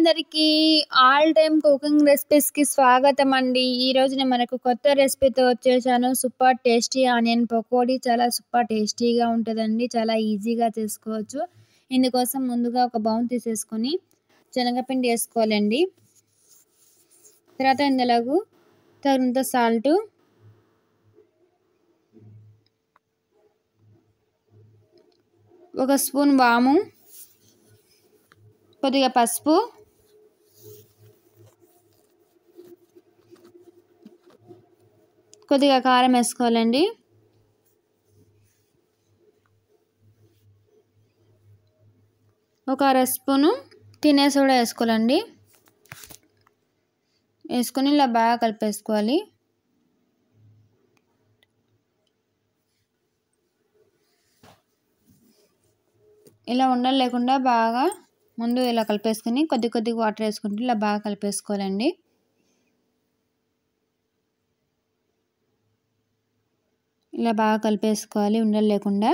అందరికీ all time cooking రెసిపీస్‌కి స్వాగతం అండి. ఈరోజు నేను మనకు కొత్త రెసిపీతో వచ్చేసాను. సూపర్ టేస్టీ ఆనియన్ పకోడీ చాలా సూపర్ టేస్టీగా ఉంటదండి. చాలా ఈజీగా చేసుకోవచ్చు. ఇందుకోసం ముందుగా ఒక బౌల్ తీసేసుకొని శనగపిండి ఏసుకోవాలండి. తర్వాత ఇందులోకి తగినంత సాల్టు, ఒక స్పూన్ వాము, కొద్దిగా పసుపు, కొద్దిగా కారం వేసుకోవాలండి. ఒక అర స్పూను తినే సోడా వేసుకోవాలండి. వేసుకొని ఇలా బాగా కలిపేసుకోవాలి. ఇలా ఉండలు లేకుండా బాగా ముందు ఇలా కలిపేసుకొని కొద్ది కొద్దిగా వాటర్ వేసుకుంటూ ఇలా బాగా కలిపేసుకోవాలండి. ఇలా బాగా కలిపేసుకోవాలి ఉండలు లేకుండా.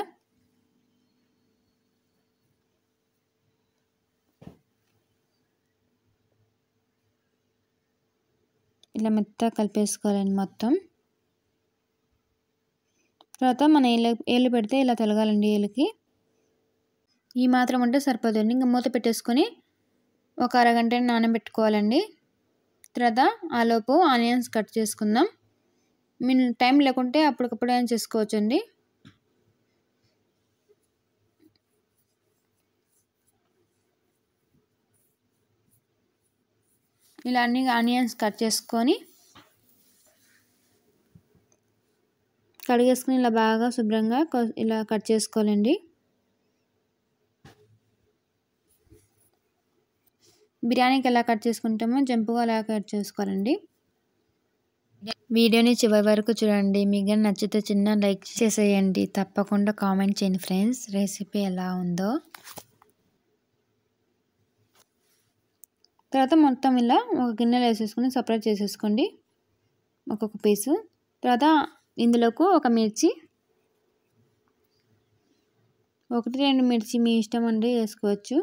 ఇలా మెత్తగా కలిపేసుకోవాలండి మొత్తం. తర్వాత మన ఏలు పెడితే ఇలా తొలగాలండి ఏలుకి. ఈ మాత్రం ఉంటే సరిపోతుంది. ఇంకా మూత పెట్టేసుకొని ఒక అరగంట నానబెట్టుకోవాలండి. తర్వాత ఆలోపు ఆనియన్స్ కట్ చేసుకుందాం. మీరు టైం లేకుంటే అప్పటికప్పుడు ఏం చేసుకోవచ్చండి. ఇలా అన్ని ఆనియన్స్ కట్ చేసుకొని కడిగేసుకొని ఇలా బాగా శుభ్రంగా ఇలా కట్ చేసుకోవాలండి. బిర్యానీకి ఎలా కట్ చేసుకుంటామో జంపుగా అలా కట్ చేసుకోవాలండి. వీడియోని చివరి వరకు చూడండి. మీకు నచ్చితే చిన్న లైక్ చేసేయండి. తప్పకుండా కామెంట్ చేయండి ఫ్రెండ్స్ రెసిపీ ఎలా ఉందో. తర్వాత మొత్తం ఇలా ఒక గిన్నెలో వేసేసుకొని సపరేట్ చేసేసుకోండి ఒక్కొక్క పీసు. తర్వాత ఇందులోకి ఒక మిర్చి, 1-2 మిర్చి మీ ఇష్టం అండి వేసుకోవచ్చు.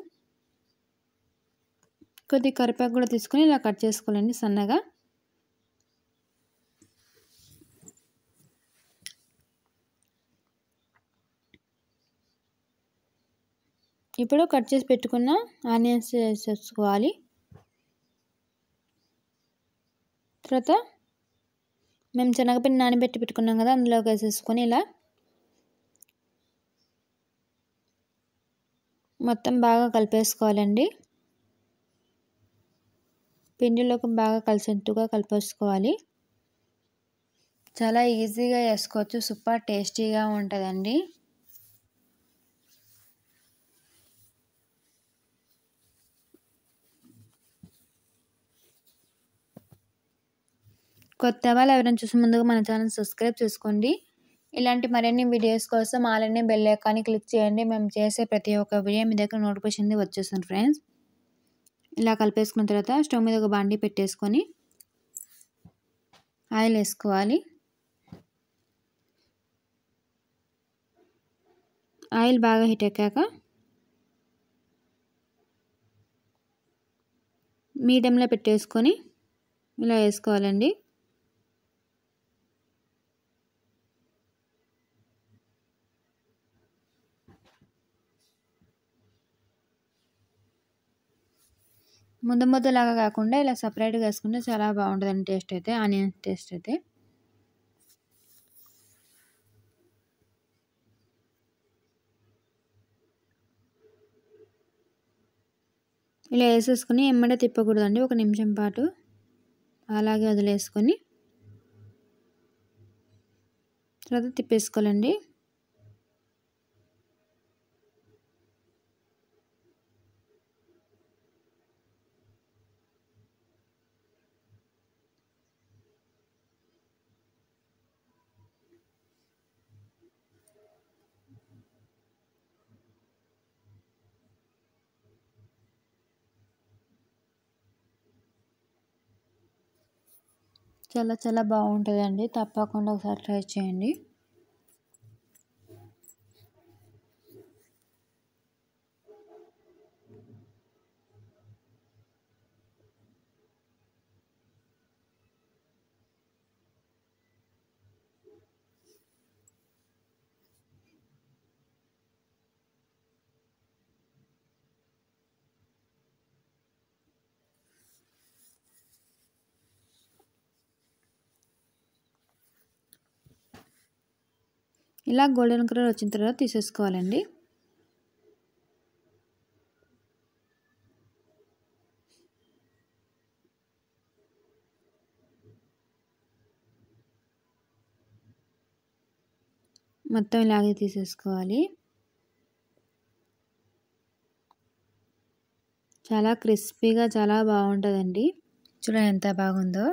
కొద్దిగా కరివేపాకు కూడా తీసుకొని ఇలా కట్ చేసుకోవాలండి సన్నగా. ఇప్పుడు కట్ చేసి పెట్టుకున్న ఆనియన్స్ వేసేసుకోవాలి. తర్వాత మేము శనగపిండి నానబెట్టి పెట్టుకున్నాం కదా, అందులోకి వేసేసుకొని ఇలా మొత్తం బాగా కలిపేసుకోవాలండి. పిండిలోకి బాగా కలిసేట్టుగా కలిపేసుకోవాలి. చాలా ఈజీగా చేసుకోవచ్చు. సూపర్ టేస్టీగా ఉంటుందండి. కొత్త వాళ్ళు ఎవరైనా చూసి ముందుగా మన ఛానల్ సబ్స్క్రైబ్ చేసుకోండి. ఇలాంటి మరిన్ని వీడియోస్ కోసం అలానే బెల్ ఐకాన్ని క్లిక్ చేయండి. మేము చేసే ప్రతి ఒక్క వీడియో మీ దగ్గర నోటిఫికేషన్ వచ్చేస్తుంది ఫ్రెండ్స్. ఇలా కలిపేసుకున్న తర్వాత స్టవ్ మీద ఒక బాండీ పెట్టేసుకొని ఆయిల్ వేసుకోవాలి. ఆయిల్ బాగా హీట్ ఎక్కాక మీడియంలో పెట్టేసుకొని ఇలా వేసుకోవాలండి. ముద్దలాగా కాకుండా ఇలా సపరేట్గా వేసుకుంటే చాలా బాగుంటుందండి టేస్ట్ అయితే, ఆనియన్ టేస్ట్ అయితే. ఇలా వేసేసుకొని ఎమ్మడే తిప్పకూడదండి. 1 నిమిషం పాటు అలాగే వదిలేసుకొని తర్వాత తిప్పేసుకోవాలండి. చాలా చాలా బాగుంటుందండి. తప్పకుండా ఒకసారి ట్రై చేయండి. ఇలా గోల్డెన్ కలర్ వచ్చిన తర్వాత తీసేసుకోవాలండి. మొత్తం ఇలాగే తీసేసుకోవాలి. చాలా క్రిస్పీగా చాలా బాగుంటుందండి. చూడండి ఎంత బాగుందో.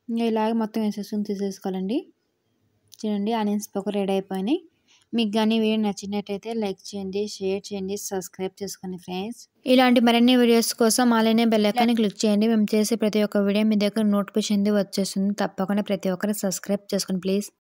ఇంకా ఇలాగే మొత్తం వేసేసుకుని తీసేసుకోవాలండి. చూడండి ఆనియన్స్ పకోడీ రెడీ అయిపోయినాయి. మీకు కానీ వీడియో నచ్చినట్టయితే లైక్ చేయండి, షేర్ చేయండి, సబ్స్క్రైబ్ చేసుకోండి ఫ్రెండ్స్. ఇలాంటి మరిన్ని వీడియోస్ కోసం అలానే బెల్ ఐకాన్ని క్లిక్ చేయండి. మేము చేసే ప్రతి ఒక్క వీడియో మీ దగ్గర నోటిఫికేషన్ వచ్చేస్తుంది. తప్పకుండా ప్రతి ఒక్కరు సబ్స్క్రైబ్ చేసుకోండి ప్లీజ్.